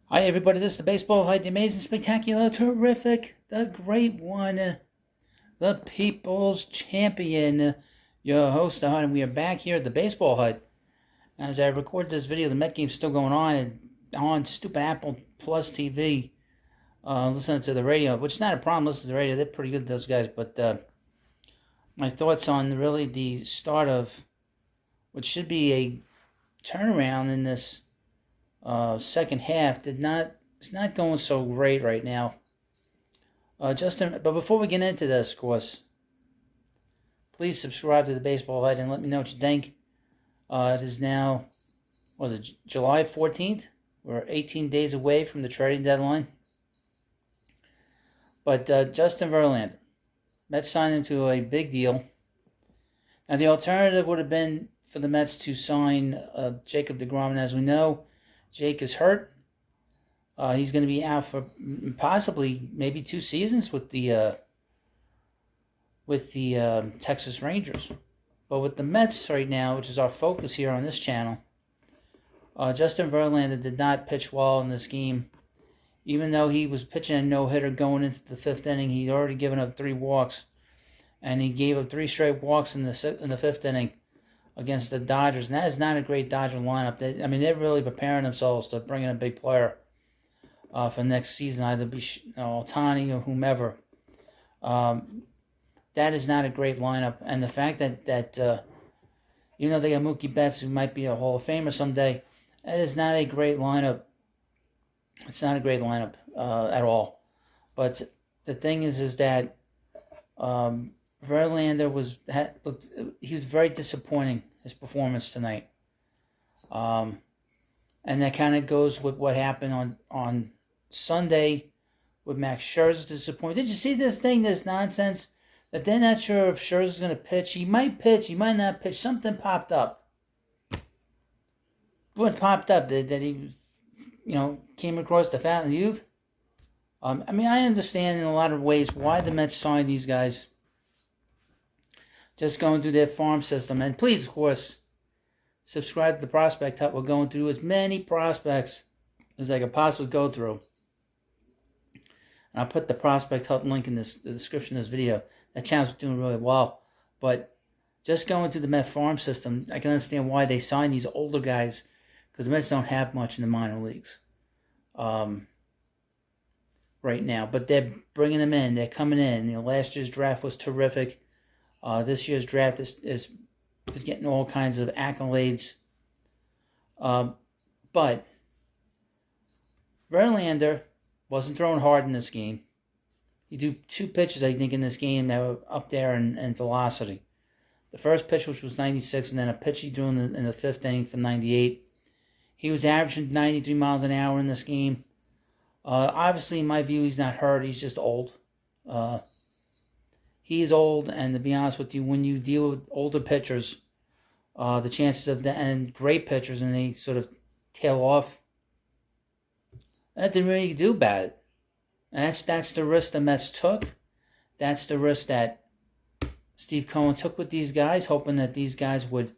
Hi, everybody. This is the Baseball Fight, the amazing, spectacular, terrific, the great one, the People's Champion, your host, the Hut, and we are back here at the Baseball Hut. As I record this video, the Met game's still going on stupid Apple Plus TV, listening to the radio, which is not a problem. Listen to the radio; they're pretty good, those guys. But my thoughts on really the start of what should be a turnaround in this second half it's not going so great right now. But before we get into this, of course, please subscribe to the Baseball Hut and let me know what you think. It is now, July 14th? We're 18 days away from the trading deadline. But Justin Verlander, Mets signed him to a big deal. Now the alternative would have been for the Mets to sign Jacob deGrom, and as we know, Jake is hurt. He's going to be out for possibly maybe 2 seasons with the Texas Rangers. But with the Mets right now, which is our focus here on this channel, Justin Verlander did not pitch well in this game. Even though he was pitching a no-hitter going into the 5th inning, he'd already given up 3 walks. And he gave up 3 straight walks in the 5th inning against the Dodgers. And that is not a great Dodger lineup. They're really preparing themselves to bring in a big player for next season, either be Ohtani or whomever. That is not a great lineup. And the fact that they got Mookie Betts, who might be a Hall of Famer someday, that is not a great lineup. It's not a great lineup at all. But the thing is that Verlander was very disappointing, his performance tonight. And that kind of goes with what happened on Sunday with Max Scherzer's disappointment. Did you see this nonsense? That they're not sure if Scherzer's going to pitch. He might pitch, he might not pitch. Something popped up. What popped up? That he came across the Fountain of Youth? I understand in a lot of ways why the Mets signed these guys. Just going through their farm system. And please, of course, subscribe to the Prospect Hut. We're going through as many prospects as I could possibly go through. And I'll put the Prospect Hut link in the description of this video. That channel's doing really well. But just going through the Met farm system, I can understand why they signed these older guys, because the Mets don't have much in the minor leagues right now. But they're bringing them in. They're coming in. Last year's draft was terrific. This year's draft is getting all kinds of accolades. But Verlander wasn't throwing hard in this game. He threw 2 pitches, I think, in this game that were up there in velocity. The first pitch, which was 96, and then a pitch he threw in the 5th inning for 98. He was averaging 93 miles an hour in this game. Obviously, in my view, he's not hurt. He's just old. He's old, and to be honest with you, when you deal with older pitchers, the chances of that, and great pitchers, and they sort of tail off, nothing really you can do about it. And that's the risk the Mets took. That's the risk that Steve Cohen took with these guys, hoping that these guys would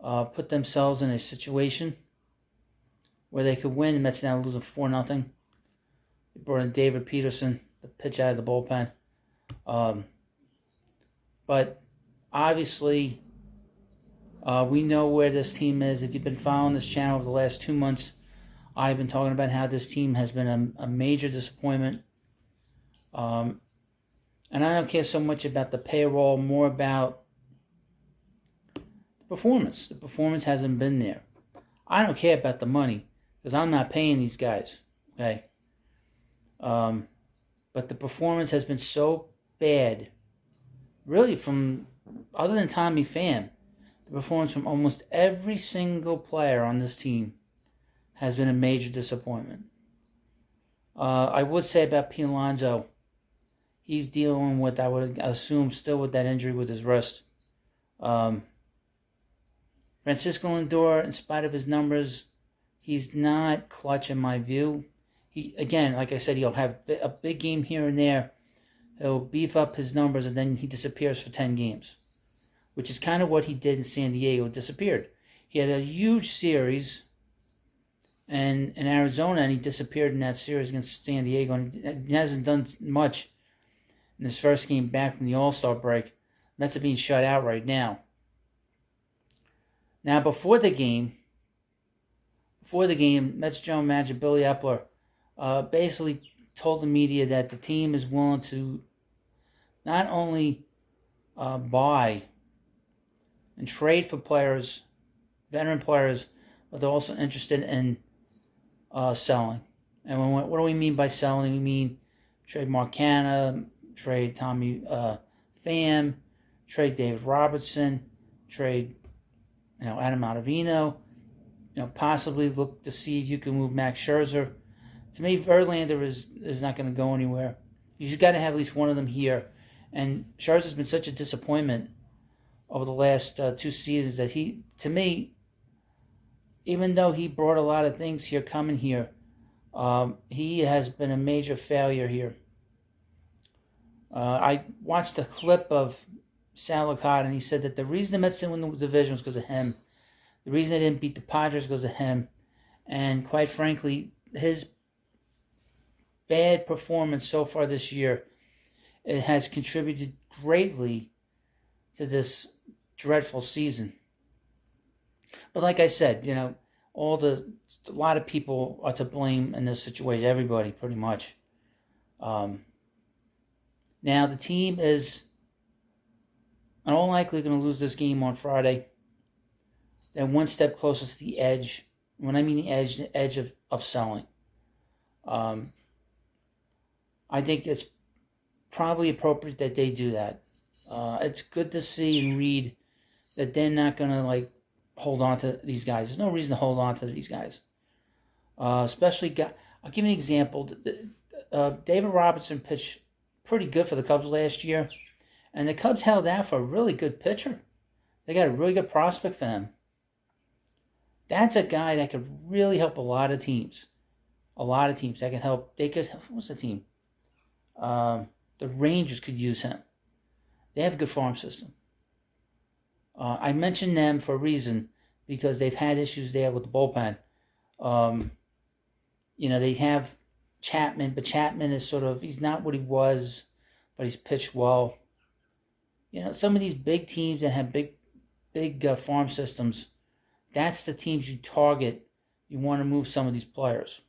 put themselves in a situation where they could win. The Mets now losing 4-0. They brought in David Peterson to pitch out of the bullpen. But obviously, we know where this team is. If you've been following this channel over the last 2 months, I've been talking about how this team has been a major disappointment. And I don't care so much about the payroll, more about the performance. The performance hasn't been there. I don't care about the money, because I'm not paying these guys. Okay? But the performance has been so bad. Really, from other than Tommy Pham, the performance from almost every single player on this team has been a major disappointment. I would say about Pete Alonso, he's dealing with, I would assume, still with that injury with his wrist. Francisco Lindor, in spite of his numbers, he's not clutch in my view. He, again, like I said, he'll have a big game here and there. He'll beef up his numbers, and then he disappears for 10 games, which is kind of what he did in San Diego. Disappeared. He had a huge series, and in Arizona, and he disappeared in that series against San Diego, and he hasn't done much in his first game back from the All-Star break. Mets are being shut out right now. Now, before the game, Mets general manager Billy Epler basically told the media that the team is willing to not only buy and trade for players, veteran players, but they're also interested in selling. And what do we mean by selling? We mean trade Mark Canha, trade Tommy Pham, trade David Robertson, trade Adam Ottavino, possibly look to see if you can move Max Scherzer. To me, Verlander is not going to go anywhere. You've got to have at least one of them here. And Scherzer's been such a disappointment over the last 2 seasons that to me, even though he brought a lot of things here coming here, he has been a major failure here. I watched a clip of Sal Licata, and he said that the reason the Mets didn't win the division was because of him. The reason they didn't beat the Padres was because of him. And quite frankly, his bad performance so far this year, it has contributed greatly to this dreadful season. But like I said, a lot of people are to blame in this situation. Everybody, pretty much. Now the team is, in all likely, going to lose this game on Friday. They're one step closer to the edge. When I mean the edge of selling. I think it's probably appropriate that they do that. It's good to see and read that they're not going to hold on to these guys. There's no reason to hold on to these guys. Especially, I'll give you an example. David Robertson pitched pretty good for the Cubs last year, and the Cubs held out for a really good pitcher. They got a really good prospect for him. That's a guy that could really help a lot of teams. A lot of teams that can help. What's the team? The Rangers could use him. They have a good farm system. I mention them for a reason because they've had issues there with the bullpen. They have Chapman, but Chapman is he's not what he was, but he's pitched well. Some of these big teams that have big farm systems, that's the teams you target. You want to move some of these players.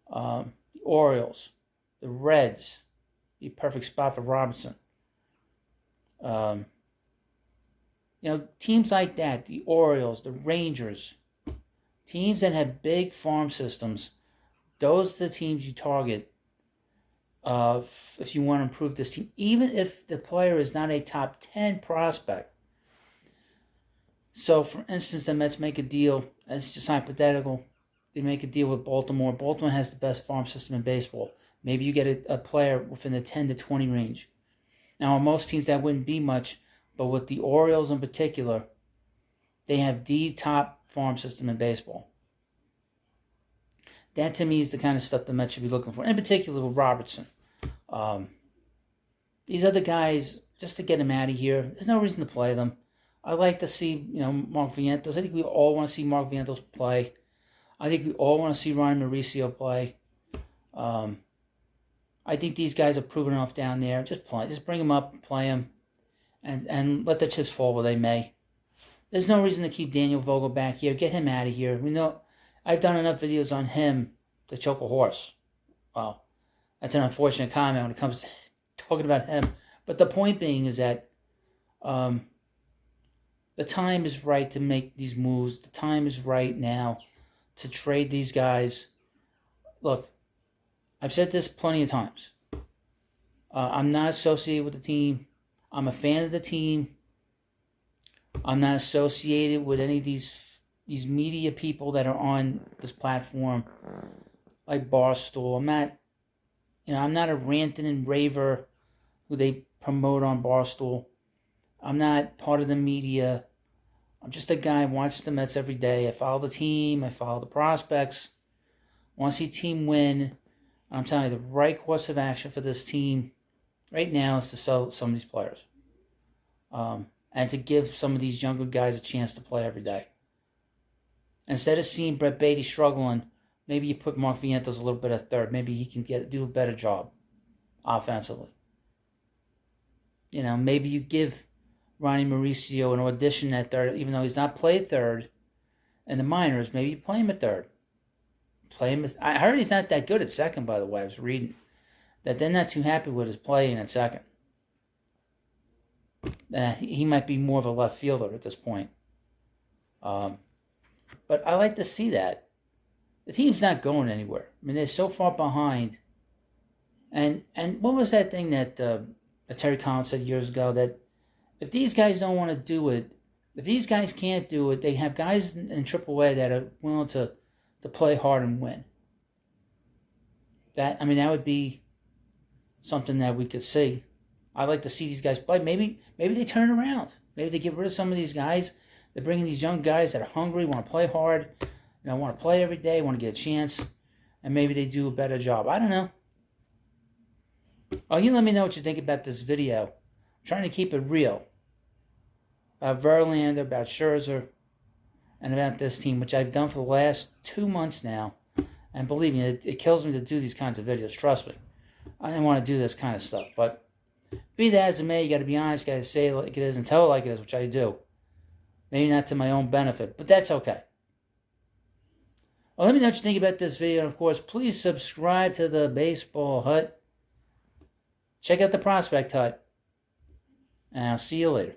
The Orioles, the Reds, be a perfect spot for Robinson. Teams like that, the Orioles, the Rangers, teams that have big farm systems, those are the teams you target if you want to improve this team, even if the player is not a top 10 prospect. So, for instance, the Mets make a deal, it's just hypothetical, they make a deal with Baltimore. Baltimore has the best farm system in baseball. Maybe you get a player within the 10 to 20 range. Now, on most teams, that wouldn't be much, but with the Orioles in particular, they have the top farm system in baseball. That, to me, is the kind of stuff the Mets should be looking for, in particular with Robertson. These other guys, just to get them out of here, there's no reason to play them. I like to see, Mark Vientos. I think we all want to see Mark Vientos play. I think we all want to see Ronnie Mauricio play. I think these guys are proven enough down there. Just bring them up and play them, and let the chips fall where they may. There's no reason to keep Daniel Vogel back here. Get him out of here. We know I've done enough videos on him to choke a horse. Well, that's an unfortunate comment when it comes to talking about him. But the point being is that the time is right to make these moves. The time is right now to trade these guys. Look, I've said this plenty of times. I'm not associated with the team. I'm a fan of the team. I'm not associated with any of these media people that are on this platform, like Barstool. I'm not a ranting and raver who they promote on Barstool. I'm not part of the media. I'm just a guy who watches the Mets every day. I follow the team. I follow the prospects. I want to see the team win. I'm telling you, the right course of action for this team right now is to sell some of these players. And to give some of these younger guys a chance to play every day. Instead of seeing Brett Beatty struggling, maybe you put Mark Vientos a little bit at third. Maybe he can do a better job offensively. You know, maybe you give Ronnie Mauricio an audition at third, even though he's not played third in the minors. Maybe you play him at third. Play him. I heard he's not that good at second, by the way. I was reading that they're not too happy with his playing at second. He might be more of a left fielder at this point. But I like to see that. The team's not going anywhere. I mean, they're so far behind. And what was that thing that Terry Collins said years ago, that if these guys don't want to do it, if these guys can't do it, they have guys in AAA that are willing to play hard and win. That would be something that we could see. I'd like to see these guys play. Maybe they turn around. Maybe they get rid of some of these guys. They're bringing these young guys that are hungry, want to play hard, want to play every day, want to get a chance, and maybe they do a better job. I don't know. Oh, you let me know what you think about this video. I'm trying to keep it real. About Verlander, about Scherzer, and about this team, which I've done for the last 2 months now. And believe me, it kills me to do these kinds of videos. Trust me. I didn't want to do this kind of stuff. But be that as it may, you got to be honest. You got to say it like it is and tell it like it is, which I do. Maybe not to my own benefit, but that's okay. Well, let me know what you think about this video. And, of course, please subscribe to the Baseball Hut. Check out the Prospect Hut. And I'll see you later.